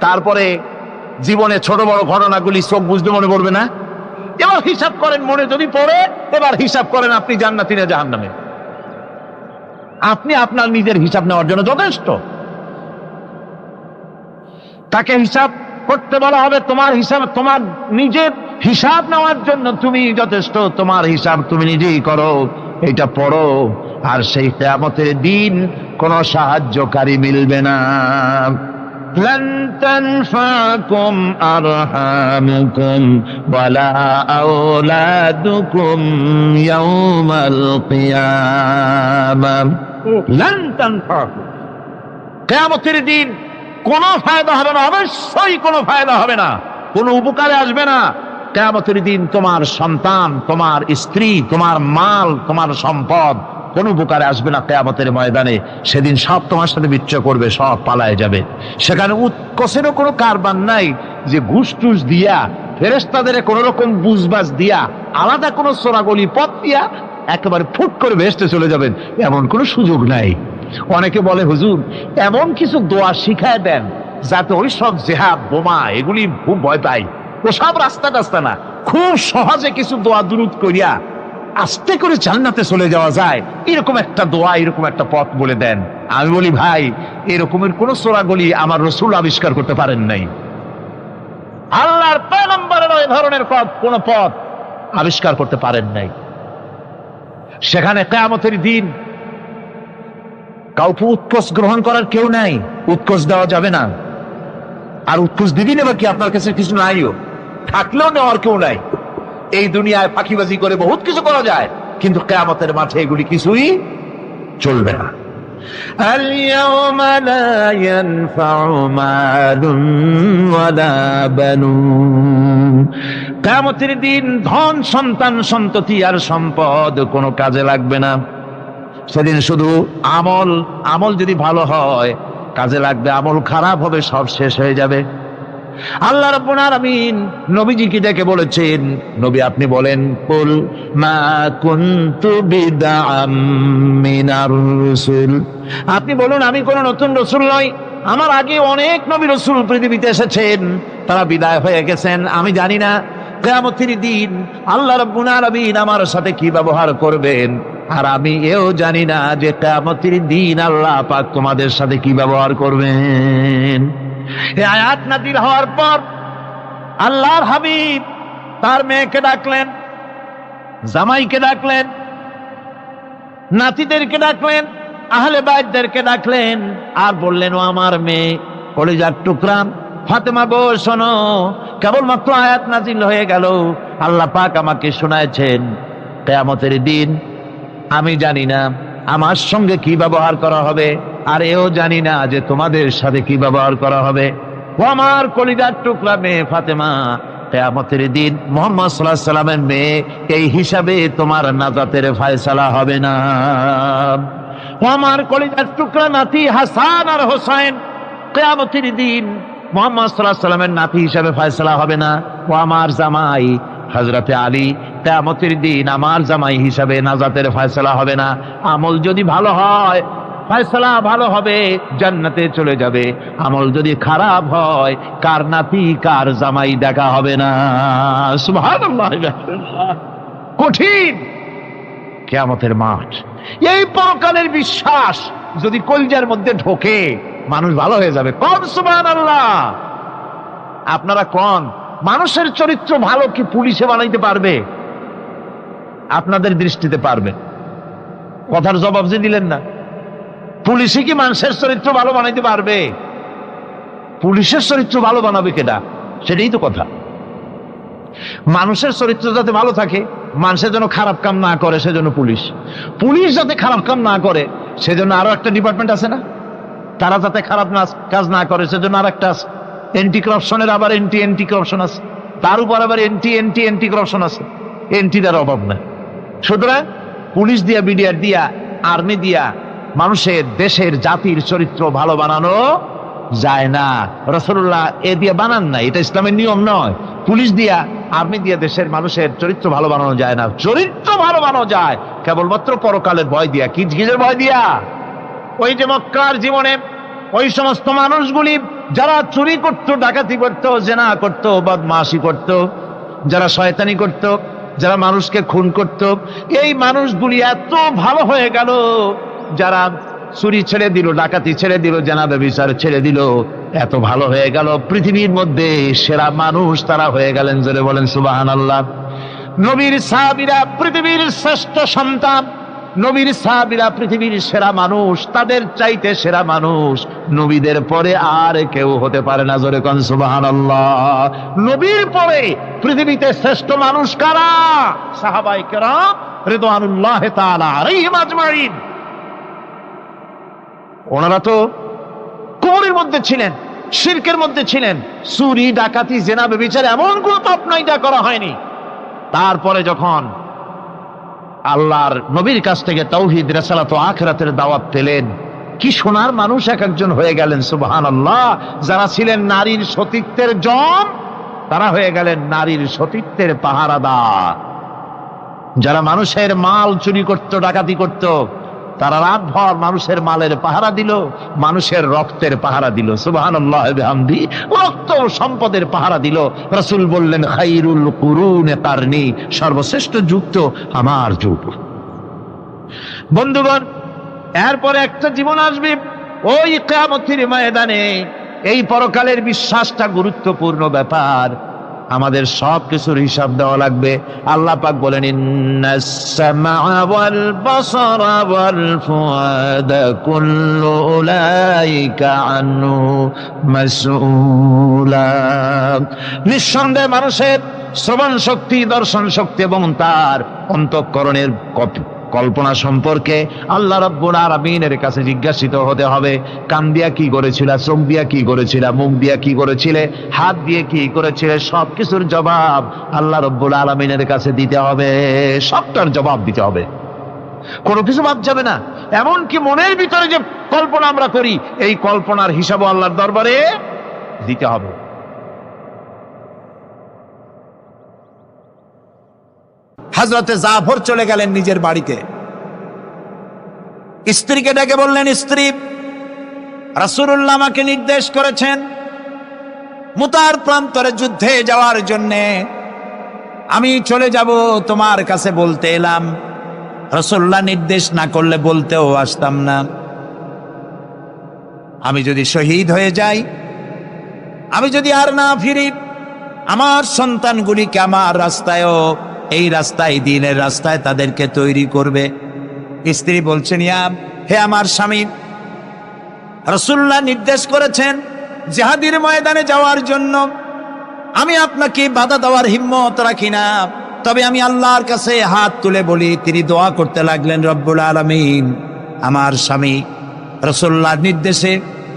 তারপরে জীবনে ছোট বড় ঘটনাগুলি চোখ বুঝতে মনে পড়বে না? এবার হিসাব করেন, মনে যদি পড়ে এবার হিসাব করেন আপনি জান্নাতি না জাহান্নামে। আপনি আপনার নিজের হিসাব নেওয়ার জন্য যথেষ্ট। তাকে হিসাব করতে বলা হবে, তোমার হিসাব, তোমার নিজের হিসাব নেওয়ার জন্য তুমি যথেষ্ট, তোমার হিসাব তুমি নিজেই করো, এটা পড়ো। আর সেই কিয়ামতের দিন কোন সাহায্যকারী মিলবে না। لن تنفعكم أرحامكم ولا أولادكم يوم القيامة لن تنفعكم। কিয়ামতের দিন কোনো ফায়দা হবে না, অবশ্যই কোনো ফায়দা হবে না, কোনো উপকারে আসবে না। কিয়ামতের দিন তোমার সন্তান, তোমার স্ত্রী, তোমার মাল, তোমার সম্পদ কোন উপকারে আসবে না। কিয়ামতের ময়দানে সেদিন সব তোমার সাথে বিচ্ছেদ করবে, সব পালায় যাবে। সেখানে উৎকোষেরও কোনো কারবার নাই যে ঘুষ টুস দিয়া, ফেরেশতাদের কোন রকম বুঝবাজ দিয়া, আলাদা কোনো চোরাগলি পথ দিয়া একেবারে ফুট করে ভেস্তে চলে যাবেন, এমন কোনো সুযোগ নাই। অনেকে বলে হুজুর এমন কিছু দোয়া শিখায় দেন যাতে ওই সব জেহাদ বোমা এগুলি খুব ভয় পাই, ও সব রাস্তা টাস্তা না, খুব সহজে কিছু দোয়া দুরূদ করিয়া আস্তে করে জান্নাতে চলে যাওয়া যায়, এরকম একটা দোয়া, এরকম একটা পথ বলে দেন। আমি বলি ভাই, এরকমের কোন চোরাগলি আমার রাসূল আবিষ্কার করতে পারেন নাই। আল্লাহর পয়গম্বরের ওই ধরনের কোন পথ আবিষ্কার করতে পারেন নাই। সেখানে কিয়ামতের দিন কাউকে উৎকোষ গ্রহণ করার কেউ নাই, উৎকোষ দেওয়া যাবে না। আর উৎকোষ দিবি নেবা কি, আপনার কাছে কিছু নাইও, থাকলেও নেওয়ার কেউ নাই। এই দুনিয়ায় ফাঁকিবাজি করে বহুত কিছু করা যায়, কিন্তু কিয়ামতের মাঠে এগুলি কিছুই চলবে না। اليوم لا ينفع مال ولا بنون। কিয়ামতের দিন ধন, সন্তান, সন্ততি আর সম্পদ কোনো কাজে লাগবে না। সেদিন শুধু আমল, আমল যদি ভালো হয় কাজে লাগবে, আমল খারাপ হবে সব শেষ হয়ে যাবে। আল্লাহ রাব্বুল আলামিন নবীজিকে ডেকে বলেছেন, নবী আপনি বলেন, কুল মা কুনতু বিদআম মিনার রাসূল, আপনি বলুন আমি কোন নতুন রাসূল নই, আমার আগে অনেক নবী রাসূল পৃথিবীতে এসেছেন, তারা বিদায় হয়ে গেছেন। আমি জানি না কিয়ামতের দিন আল্লাহ রাব্বুল আলামিন আমার সাথে কি ব্যবহার করবেন, আর আমি এও জানি না যে কিয়ামতের দিন আল্লাহ পাক তোমাদের সাথে কি ব্যবহার করবেন। এই আয়াত নাযিল হওয়ার পর আল্লাহর হাবিব তার মেয়েকে ডাকলেন, জামাইকে ডাকলেন, নাতিদেরকে ডাকলেন, আহলে বাইতদেরকে ডাকলেন, আর বললেন, ও আমার মেয়ে, কলিজার টুকরা ফাতেমা গো শোনো, কেবলমাত্র আয়াত নাযিল হয়ে গেল, আল্লাহ পাক আমাকে শোনায়ছেন কিয়ামতের দিন আমি জানি না আমার সঙ্গে কি ব্যবহার করা হবে, আর এও জানি না যে তোমাদের সাথে কি ব্যবহার করা হবে। ও আমার কলিজার টুকরা মেয়ে ফাতেমা, কিয়ামতের দিন মুহাম্মদ সাল্লাল্লাহু আলাইহি ওয়াসাল্লামের মেয়ে, এই হিসাবে তোমার নাজাতের ফয়সালা হবে না। ও আমার কলিজার টুকরা নাতি হাসান আর হোসেন, কিয়ামতের দিন মুহাম্মদ সাল্লাল্লাহু আলাইহি ওয়াসাল্লামের নাতি হিসাবে ফয়সালা হবে না। ও আমার জামাই হযরতে আলী, কিয়ামতের দিন আমার জামাই হিসাবে নাজাতের ফয়সালা হবে না। আমল যদি ভালো হয় ফয়সালা ভালো হবে, জান্নাতে চলে যাবে। আমল যদি খারাপ হয় কার নাতি কার জামাই দেখা হবে না। সুবহানাল্লাহ। কঠিন কিয়ামতের মাঠ। এই পরকালের বিশ্বাস যদি কলিজার মধ্যে ঢোকে মানুষ ভালো হয়ে যাবে। কোন সুবহানাল্লাহ। আপনারা কোন মানুষের চরিত্র ভালো কি পুলিশে বানাইতে পারবে? আপনাদের দৃষ্টিতে পারবে? কথার জবাব যে দিলেন না, পুলিশে কি মানুষের চরিত্র ভালো বানাইতে পারবে? পুলিশের চরিত্র ভালো বানাবে কেডা? সেটাই তো কথা। মানুষের চরিত্র যাতে ভালো থাকে, মানুষের জন্য খারাপ কাম না করে, সেজন্য পুলিশ। পুলিশ যাতে খারাপ কাম না করে সেজন্য আরো একটা ডিপার্টমেন্ট আছে না? তারা যাতে খারাপ কাজ না করে সেজন্য আর একটা আছে। এন্টি করাপশনের আবার এন্টি করাপশন আছে, তার উপর আবার এন্টি করাপশন আছে। এন্টিটার অভাব নাই। সুতরাং পুলিশ দিয়া, বিডিআর দিয়া, আর্মি দিয়া মানুষের, দেশের, জাতির চরিত্র ভালো বানানো যায় না। রাসূলুল্লাহ এ দিয়ে বানান না, এটা ইসলামের নিয়ম নয়। পুলিশ দিয়া, আর্মি দিয়া দেশের মানুষের চরিত্র ভালো বানানো যায় না। চরিত্র ভালো বানানো যায় কেবলমাত্র পরকালের ভয় দিয়া। কি কিসের ভয় দিয়া? ওই যে মক্কার জীবনে ওই সমস্ত মানুষগুলি যারা চুরি করত, ডাকাতি করত, জেনা করত, বদমাশি করত, যারা শয়তানি করত, যারা মানুষকে খুন করত, এই মানুষগুলি এত ভালো হয়ে গেল যারা চুরি ছেড়ে দিল, ডাকাতি ছেড়ে দিল, জেনাবে বিচার ছেড়ে দিল, এত ভালো হয়ে গেল, পৃথিবীর মধ্যে সেরা মানুষ তারা হয়ে গেলেন। জোরে বলেন সুবহানাল্লাহ। নবীর সাহাবীরা পৃথিবীর শ্রেষ্ঠ সন্তান, নবীর সাহাবীরা পৃথিবীর সেরা মানুষ, তাদের চাইতে সেরা মানুষ নবীদের পরে আর কেউ হতে পারে না। জোরে কোন সুবহানাল্লাহ। নবীর পরে পৃথিবীতে শ্রেষ্ঠ মানুষ কারা? সাহাবায়ে কেরাম রিদওয়ানুল্লাহ তাআলা আলাইহিম আজমাইন। ওনারা তো কুফরের মধ্যে ছিলেন, শিরকের মধ্যে ছিলেন, চুরি ডাকাতি জেনা ব্যভিচার এমন কোন পাপ নাই যা করা হয়নি। তারপরে যখন আল্লাহর নবীর কাছ থেকে তাওহীদ, রিসালাত ও আখিরাতের দাওয়াত পেলেন, কি সোনার মানুষ এক একজন হয়ে গেলেন। সুবহানাল্লাহ। যারা ছিলেন নারীর সতীত্বের জম, তারা হয়ে গেলেন নারীর সতীত্বের পাহারাদার। যারা মানুষের মাল চুরি করত, ডাকাতি করত, তারা রাতভর মানুষের মালের পাহারা দিল, মানুষের রক্তের পাহারা দিল। সুবহানাল্লাহ বিহামদি। রক্ত ও সম্পদের পাহারা দিল। রাসূল বললেন, খাইরুল কুরুনে কারনি, সর্বশ্রেষ্ঠ যুগ তো আমার যুগ। বন্ধুগণ, এরপরে একটা জীবন আসবে, ওই কিয়ামতের ময়দানে। এই পরকালের বিশ্বাসটা গুরুত্বপূর্ণ ব্যাপার, আমাদের সব কিছুর হিসাব দেওয়া লাগবে। আল্লাহ পাক বলেন, ইন্নাস সামআ ওয়াল বাসারা ওয়াল ফুআদা কুল্লু উলাইকা আনহু মাসউলা। নিঃসন্দেহে মানুষের শ্রবণ শক্তি, দর্শন শক্তি এবং তার অন্তঃকরণের কল্পনা সম্পর্কে আল্লাহ রাব্বুল আলামিনের কাছে জিজ্ঞাসিত হতে হবে। কান দিয়া কি করেছিল, চোখ দিয়া কি করেছিল, মুখ দিয়া কি করেছিলে, হাত দিয়ে কি করেছিলে, সবকিছুর জবাব আল্লাহ রাব্বুল আলামিনের কাছে দিতে হবে। সবটার জবাব দিতে হবে, কোনো কিছু বাদ যাবে না। এমনকি মনের ভিতরে যে কল্পনা আমরা করি, এই কল্পনার হিসাবও আল্লাহর দরবারে দিতে হবে। হযরতে জাফর চলে গেলেন নিজের বাড়িতে। স্ত্রীকে ডেকে বললেন, স্ত্রী, রাসূলুল্লাহ আমাকে নির্দেশ করেছেন মুতার প্রান্তরে যুদ্ধে যাওয়ার জন্যে। আমি চলে যাব, তোমার কাছে বলতে এলাম। রাসূলুল্লাহ নির্দেশ না করলে বলতেও আসতাম না। আমি যদি শহীদ হয়ে যাই, আমি যদি আর না ফিরি, আমার সন্তানগুলিকে আমার রাস্তায়ও, এই রাস্তায়, দ্বীনের রাস্তায় তাদেরকে তৈরি করবে। স্ত্রী বলছেন, হে আমার স্বামী, রাসূলুল্লাহ নির্দেশ করেছেন জিহাদের ময়দানে যাওয়ার জন্য। আমি আপনাকে বাধা দেওয়ার হিম্মত রাখি না, তবে আমি আল্লাহর কাছে হাত তুলে বলি। তিনি দোয়া করতে লাগলেন, রব্বুল আলামিন, আমার স্বামী রাসূলুল্লাহর নির্দেশে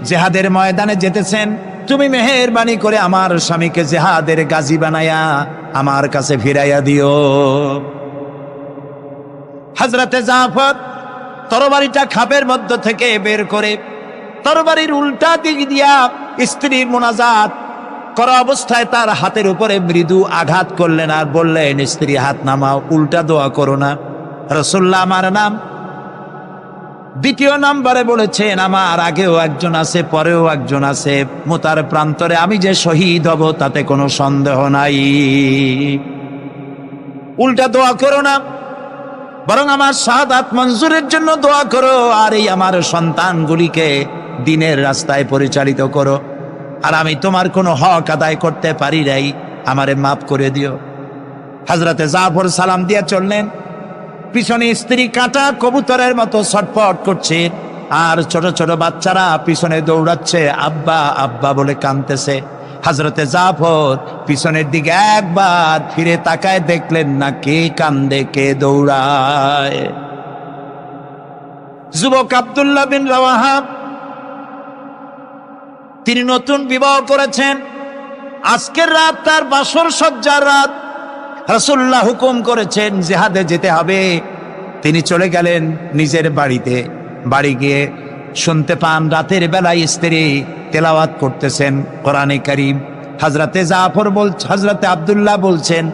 জিহাদের ময়দানে যেতেছেন, তুমি মেহেরবানি করে আমার স্বামীকে জিহাদের গাজী বানায়া আমার কাছে ফিরাইয়া দিও। হযরতে জাফর তরবারিটা খাপের মধ্য থেকে বের করে তরবারির উল্টা দিক দিয়া স্ত্রীর মুনাজাত করা অবস্থায় তার হাতের উপরে মৃদু আঘাত করলেন আর বললেন, স্ত্রী হাত নামাও, উল্টা দোয়া করো না। রাসূলুল্লাহ আমার নাম দ্বিতীয় নম্বরে বলেছেন, আমার আগেও একজন আছে, পরেও একজন আছে, মুতার প্রান্তরে আমি যে শহীদ হব তাতে কোনো সন্দেহ নাই। উল্টা দোয়া করো না, বরং আমার শাহাদাত মঞ্জুরের জন্য দোয়া করো, আর এই আমার সন্তানগুলিকে দ্বীনের রাস্তায় পরিচালিত করো। আর আমি তোমার কোনো হক আদায় করতে পারি নাই, আমারে মাফ করে দিও। হযরতে জাফর সালাম দিয়ে চললেন। পিছনে স্ত্রী কাঁটা কবুতরের মতো ছটফট করছে, আর ছোট ছোট বাচ্চারা পিছনে দৌড়াচ্ছে, আব্বা আব্বা বলে কাঁদতেছে। হযরতে জাফর পিছনের দিকে একবার ফিরে তাকায়, দেখলেন না কে কান্দে, কে দৌড়ায়। যুবক আব্দুল্লাহ বিন রাওয়াহা, তিনি নতুন বিবাহ করেছেন। আজকের রাত তার বাসর সজ্জার রাত। রাসূলুল্লাহ হুকুম করেছেন জিহাদে যেতে হবে। তিনি চলে গেলেন নিজের বাড়িতে। বাড়ি গিয়ে শুনতে পান রাতের বেলায় স্ত্রী তেলাওয়াত করতেছেন কোরআনে কারীম। হযরতে জাফর হযরতে আব্দুল্লাহ বলছেন,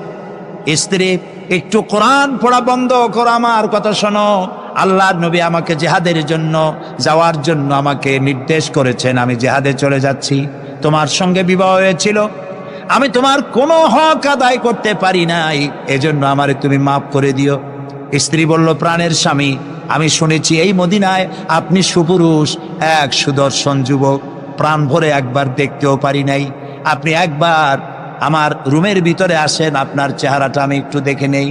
স্ত্রী একটু কোরআন পড়া বন্ধ করো, আমার কথা শোনো। আল্লাহর নবী আমাকে জিহাদের জন্য যাওয়ার জন্য আমাকে নির্দেশ করেছেন, আমি জিহাদে চলে যাচ্ছি। তোমার সঙ্গে বিবাহ হয়েছিল, আমি তোমার কোনো হক আদায় করতে পারি নাই, এজন্য আমারে তুমি মাফ করে দিও। স্ত্রী বলল, প্রাণের স্বামী, আমি শুনেছি এই মদিনায় আপনি সুপুরুষ, এক সুদর্শন যুবক, প্রাণ ভরে একবার দেখতেও পারি নাই। আপনি একবার আমার রুমের ভিতরে আসেন, আপনার চেহারাটা আমি একটু দেখে নেই।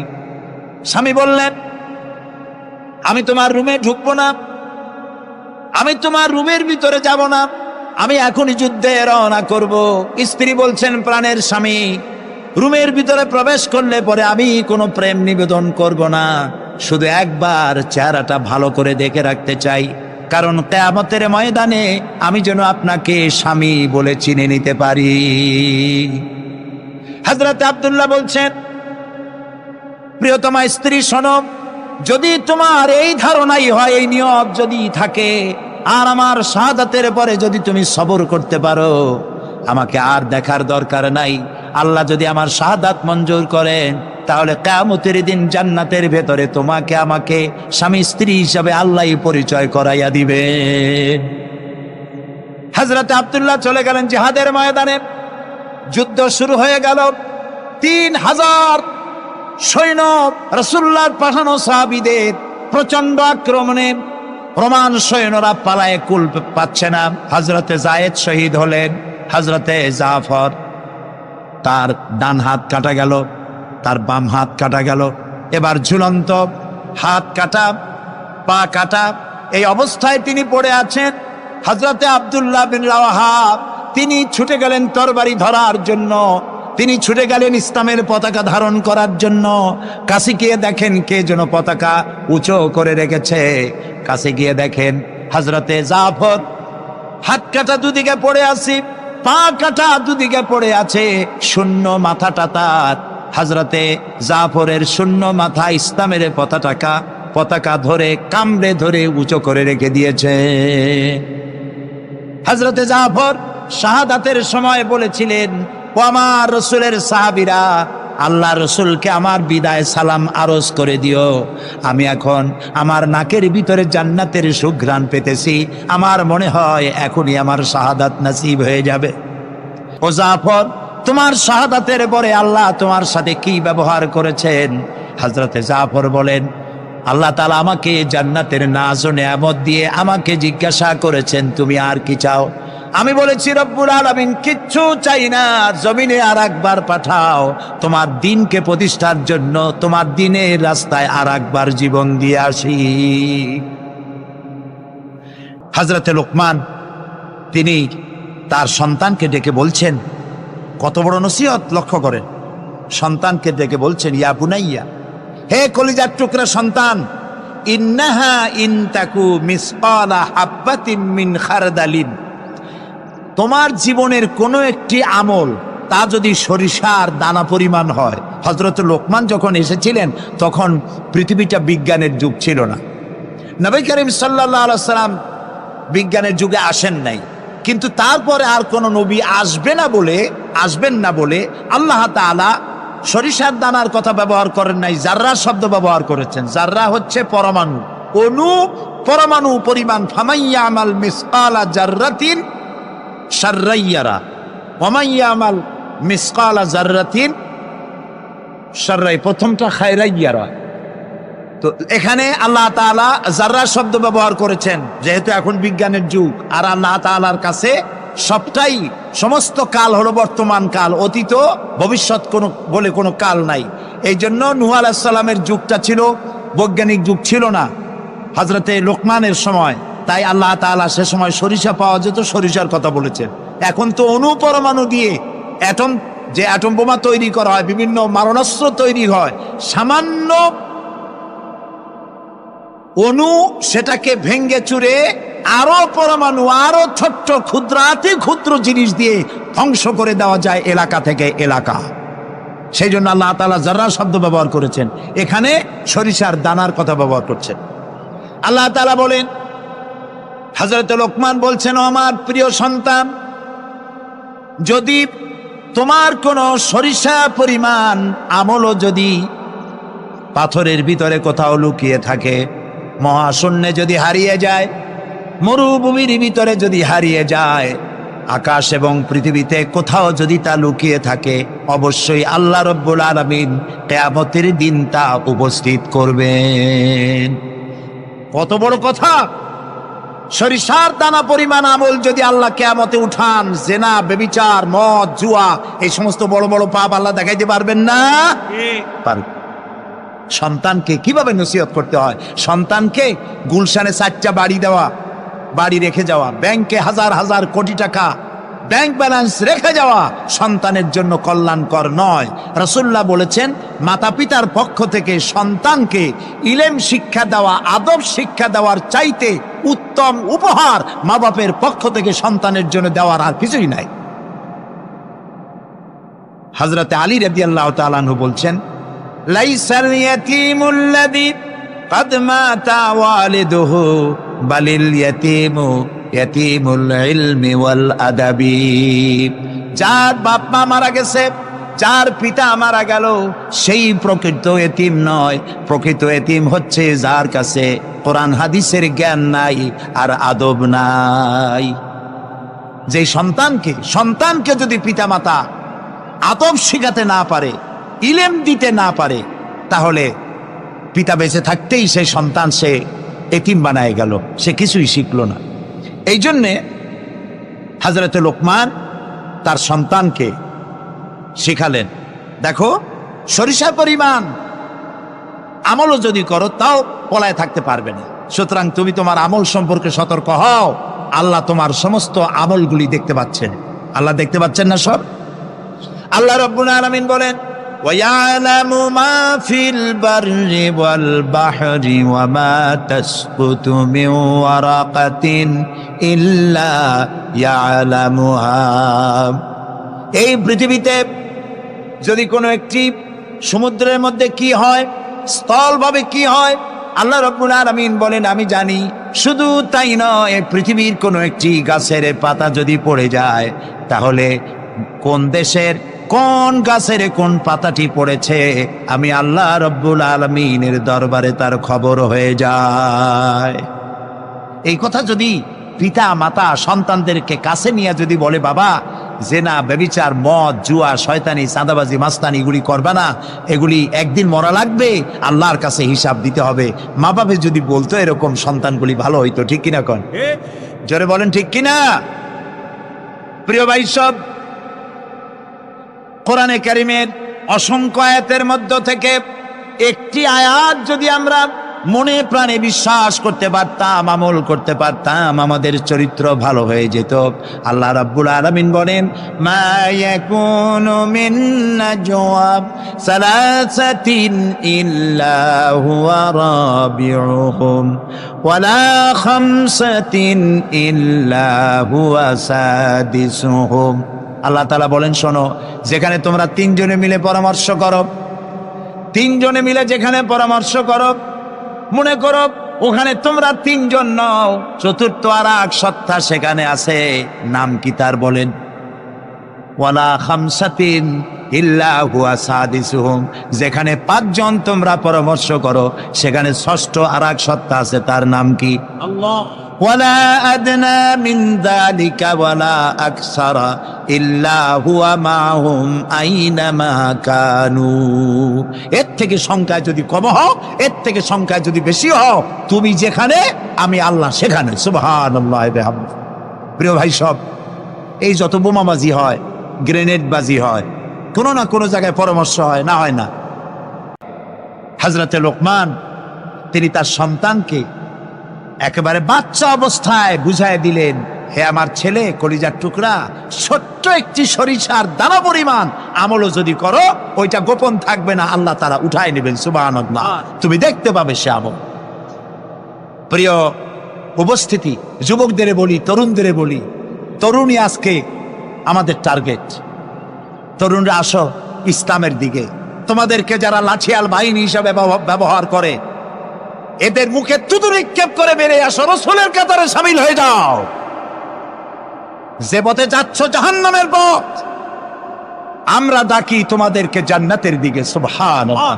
স্বামী বললেন, আমি তোমার রুমে ঢুকবো না, আমি তোমার রুমের ভিতরে যাব না, আমি এখনই যুদ্ধে রওনা করব। স্ত্রী বলছেন, প্রাণের স্বামী, রুমের ভিতরে প্রবেশ করলে পরে আমি কোনো প্রেম নিবেদন করব না, শুধু একবার চেহারাটা ভালো করে দেখে রাখতে চাই, কারণ কিয়ামতের ময়দানে আমি যেন আপনাকে স্বামী বলে চিনে নিতে পারি। হযরত আব্দুল্লাহ বলছেন, প্রিয়তমা স্ত্রী শোনো, যদি তোমার এই ধারণাই হয়, এই নিয়ত যদি থাকে, আর আমার শাহাদাতের পরে যদি তুমি সবর করতে পারো, আমাকে আর দেখার দরকার নাই। আল্লাহ যদি আমার শাহাদাত মঞ্জুর করেন, তাহলে কিয়ামতের দিন জান্নাতের ভেতরে তোমাকে আমাকে স্বামী স্ত্রী হিসাবে আল্লাহই পরিচয় করাইয়া দিবে। হযরত আব্দুল্লাহ চলে গেলেন জিহাদের ময়দানে। যুদ্ধ শুরু হয়ে গেল। 3000 সৈন্য রাসূলুল্লাহর পাঠানো সাহাবীদের প্রচন্ড আক্রমণে রোমান সৈন্যরা পালায়ে কুল পাচ্ছে না। হযরতে যায়েদ শহীদ হলেন। হযরতে জাফর, তার ডান হাত কাটা গেল, তার বাম হাত কাটা গেল, এবার ঝুলন্ত, হাত কাটা, পা কাটা, এই অবস্থায় তিনি পড়ে আছেন। হযরতে আব্দুল্লাহ বিন রাওয়াহা তিনি ছুটে গেলেন তরবারি ধরার জন্য, তিনি ছুটে গেলেন ইসলামের পতাকা ধারণ করার জন্য। কাছে গিয়ে দেখেন কে যেন পতাকা উঁচু করে রেখেছে। কাছে গিয়ে দেখেন হযরতে জাফর হাত কাটা দুদিকে পড়ে আছে, পা কাটা দুদিকে পড়ে আছে, শূন্য মাথাটা তার। হযরতে জাফরের শূন্য মাথা ইসলামের পতাকা ধরে কামড়ে ধরে উঁচু করে রেখে দিয়েছে। হযরতে জাফর শাহাদাতের সময় বলেছিলেন, ও আমার রসুলের সাহাবীরা, আল্লাহ রসুলকে আমার বিদায় সালাম আরজ করে দিও। আমি এখন আমার নাকের ভিতরে জান্নাতের সুঘ্রাণ পেতেছি, আমার মনে হয় এখনই আমার শাহাদাত নসিব হয়ে যাবে। ও জাফর, তোমার শাহাদাতের পরে আল্লাহ তোমার সাথে কি ব্যবহার করেছেন? হযরতে জাফর বলেন, আল্লাহ তাআলা আমাকে জান্নাতের নাজ ও নেয়ামত দিয়ে আমাকে জিজ্ঞাসা করেছেন, তুমি আর কি চাও? আমি বলেছি, রব্বুল আলামিন, কিচ্ছু চাই না, জমিনে আর একবার পাঠাও তোমার দিনকে প্রতিষ্ঠার জন্য, তোমার দিনের রাস্তায় আর একবার জীবন দিয়ে আসি। হযরতে লোকমান তিনি তার সন্তানকে ডেকে বলছেন, কত বড় নসিহত, লক্ষ্য করেন। সন্তানকে ডেকে বলছেন, ইয়া বুনাইয়া, হে কলিজার টুকরা সন্তান, ইন্নাহা ইনতাকু মিসকালা হাব্বাতিন মিন খারদালিন, তোমার জীবনের কোনো একটি আমল তা যদি সরিষার দানা পরিমাণ হয়। হযরত লোকমান যখন এসেছিলেন তখন পৃথিবীটা বিজ্ঞানের যুগ ছিল না। নবী করিম সাল্লাল্লাহু আলাইহি সাল্লাম বিজ্ঞানের যুগে আসেন নাই, কিন্তু তারপরে আর কোনো নবী আসবেন না বলে আল্লাহ তাআলা সরিষার দানার কথা ব্যবহার করেন নাই, জাররা শব্দ ব্যবহার করেছেন। জাররা হচ্ছে পরমাণু, অণু, পরমাণু পরিমাণ। ফামাইয়া আমাল মিসকালা জাররাতিন শাররাইয়ারা ওমাইয়া আমাল মিসকালা জাররাতিন শাররাই, প্রথমটা খায়রাইয়ারা। তো এখানে আল্লাহ তাআলা জাররা শব্দ ব্যবহার করেছেন, যেহেতু এখন বিজ্ঞানের যুগ, আর আল্লাহ তাআলার কাছে সবটাই, সমস্ত কাল হলো বর্তমান কাল, অতীত ভবিষ্যৎ বলে কোনো কাল নাই। এই জন্য নূহ আলাইহিস সালামের যুগটা ছিল বৈজ্ঞানিক যুগ, ছিল না হযরতে লোকমানের সময়। তাই আল্লাহ তাআলা সে সময় সরিষা পাওয়া যেত, সরিষার কথা বলেছেন। এখন তো অণু পরমাণু দিয়ে অ্যাটম বোমা তৈরি করা হয়, বিভিন্ন মারণাস্ত্র তৈরি হয়, সামান্য অণু সেটাকে ভেঙ্গে চুরে আরো পরমাণু, আরো ছোট্ট ক্ষুদ্রাতি ক্ষুদ্র জিনিস দিয়ে ধ্বংস করে দেওয়া যায় এলাকা থেকে এলাকা। সেই জন্য আল্লাহ তাআলা জাররা শব্দ ব্যবহার করেছেন, এখানে সরিষার দানার কথা ব্যবহার করছেন। আল্লাহ তাআলা বলেন, হযরত লোকমান বলছেন, ও আমার প্রিয় সন্তান, যদি তোমার কোনো সরিষা পরিমাণ আমলও যদি পাথরের ভিতরে কোথাও লুকিয়ে থাকে, মহাশূন্যে যদি হারিয়ে যায়, মরুভূমির ভিতরে যদি হারিয়ে যায়, আকাশ এবং পৃথিবীতে কোথাও যদি তা লুকিয়ে থাকে, অবশ্যই আল্লাহ রব্বুল আলামিন কিয়ামতের দিন তা উপস্থিত করবেন। কত বড় কথা! সরিষার দানা পরিমাণ আমল যদি আল্লাহ কিয়ামতে উঠান, জেনা, ব্যভিচার, মদ, জুয়া, এই সমস্ত বড় বড় পাপ আল্লাহ দেখাইতে পারবেন না? পারবেন। সন্তানকে কিভাবে নসিহত করতে হয়, সন্তানকে গুলশানে 4টা বাড়ি দেওয়া, বাড়ি রেখে যাওয়া, ব্যাংকে হাজার হাজার কোটি টাকা ব্যাংক ব্যালেন্স রেখে যাওয়া সন্তানের জন্য কল্যাণকর নয়। রাসূলুল্লাহ বলেছেন, মাতা পিতার পক্ষ থেকে সন্তানকে ইলম শিক্ষা দেওয়া, আদব শিক্ষা দেওয়ার চাইতে উত্তম উপহার মা বাপের পক্ষ থেকে সন্তানের জন্য দেওয়ার আর কিছুই নাই। হযরত আলী রাদিয়াল্লাহু তাআলা আনহু বলছেন, লাইসাল ইয়াতীমুল্লাযী কাদ মাতা ওয়ালিদুহু বালিল ইয়াতীমু ইয়াতীমুল ইলমি ওয়াল আদাবি। যার বাপ মা মারা গেছে, যার পিতা মারা গেল, সেই প্রকৃত এতিম নয়। প্রকৃত এতিম হচ্ছে যার কাছে কোরআন হাদিসের জ্ঞান নাই আর আদব নাই। যে সন্তানকে যদি পিতা মাতা আদব শিখাতে না পারে, ইলম দিতে না পারে, তাহলে পিতা বেঁচে থাকতেই সেই সন্তান সে এতিম বানায় গেল, সে কিছুই শিখলো না। এই জন্যে হযরত লোকমান তার সন্তানকে শিখালেন, দেখো সরিষা পরিমাণ আমলও যদি করো তাও পলায় থাকতে পারবে না। সুতরাং তুমি তোমার আমল সম্পর্কে সতর্ক হও। আল্লাহ তোমার সমস্ত আমলগুলি দেখতে পাচ্ছেন। আল্লাহ দেখতে পাচ্ছেন না সব? আল্লাহ রাব্বুল আলামিন বলেন, وَيَعْلَمُ مَا فِي الْبَرِّ وَالْبَحْرِ وَمَا تَسْقُطُ مِنْ وَرَقَةٍ إِلَّا يَعْلَمُهَا। এই পৃথিবীতে যদি কোনো একটি সমুদ্রের মধ্যে কি হয়, স্থলভাবে কি হয়, আল্লাহ রাব্বুল আলামিন বলেন আমি জানি। শুধু তাই নয়, পৃথিবীর কোনো একটি গাছের পাতা যদি পড়ে যায়, তাহলে কোন দেশের কোন গাছের কোন পাতাটি পড়েছে আমি আল্লাহ রাব্বুল আলামিনের দরবারে তার খবর হয়ে যায়। এই কথা যদি পিতা মাতা সন্তানদেরকে কাছে নিয়ে যদি বলে, বাবা জেনা, ব্যভিচার, মদ, জুয়া, শয়তানি, চাঁদাবাজি, মাস্তানি এগুলি করবা না, এগুলি একদিন মরা লাগবে, আল্লাহর কাছে হিসাব দিতে হবে। মা বাবা যদি বলতো এরকম, সন্তানগুলি ভালো হইতো। ঠিক কিনা কোন? জোরে বলেন ঠিক কিনা? প্রিয় ভাই সব, কোরআনে কারীমের অসংখ্য আয়াতের মধ্য থেকে একটি আয়াত যদি আমরা মনে প্রাণে বিশ্বাস করতে পারতাম, আমল করতে পারতাম, আমাদের চরিত্র ভালো হয়ে যেত। আল্লাহ রাব্বুল আলামিন বলেন, মা ইয়াকুনু মিন নাজওয়া সালাসাতিন ইল্লা হুয়া রাবিউহুম ওয়ালা খামসাতিন ইল্লা হুয়া সাদিসুহুম। আল্লাহ তাআলা বলেন, শোনো, যেখানে তোমরা 3 জনে মিলে পরামর্শ করো, 3 জনে মিলে যেখানে পরামর্শ করো, মনে করো ওখানে তোমরা 3 জন নও, চতুর্থ আর এক সত্তা সেখানে আছে, নাম কি তার? বলেন, ওয়ালা খামসাতিন ইল্লা হুয়া সাদিসুহুম। যেখানে 5 জন তোমরা পরামর্শ করো, সেখানে ষষ্ঠ আর এক সত্তা আছে, তার নাম কি? আল্লাহ। ওয়ালা আদনা মিন যালিকা ওয়ালা আকসারা ইল্লা হুয়া মাহুম আইনামা কানু। এর থেকে সংখ্যা যদি কম হও, এর থেকে সংখ্যা যদি বেশি হও, তুমি যেখানে আমি আল্লাহ সেখানে। সুবহানাল্লাহ। প্রিয় ভাই সব, এই যত বোমাবাজি হয়, গ্রেনেড বাজি হয়, কোনো না কোনো জায়গায় পরামর্শ হয় না, হয় না? হযরতে লোকমান তিনি তার সন্তানকে একেবারে বাচ্চা অবস্থায় বুঝায় দিলেন, হে আমার ছেলে, কলিজার টুকরা, ছোট্ট একটি সরিষার দানা পরিমাণ আমলও যদি করো, ওইটা গোপন থাকবে না, আল্লাহ তাআলা উঠায় নেবেন। সুবহানাল্লাহ। তুমি দেখতে পাবে সে আমল। প্রিয় উপস্থিতি, যুবকদের বলি, তরুণদের বলি, তরুণী আজকে আমাদের টার্গেট। তরুণরা আসো ইসলামের দিকে। তোমাদেরকে যারা লাঠিয়াল বাহিনী হিসাবে ব্যবহার করে, এদের মুখে থুতু নিক্ষেপ করে বেরিয়ে আসো, রাসূলের কাতারে শামিল হয়ে যাও। যে পথে যাচ্ছ জাহান্নামের পথ, আমরা ডাকি তোমাদেরকে জান্নাতের দিকে। সুবহানাল্লাহ।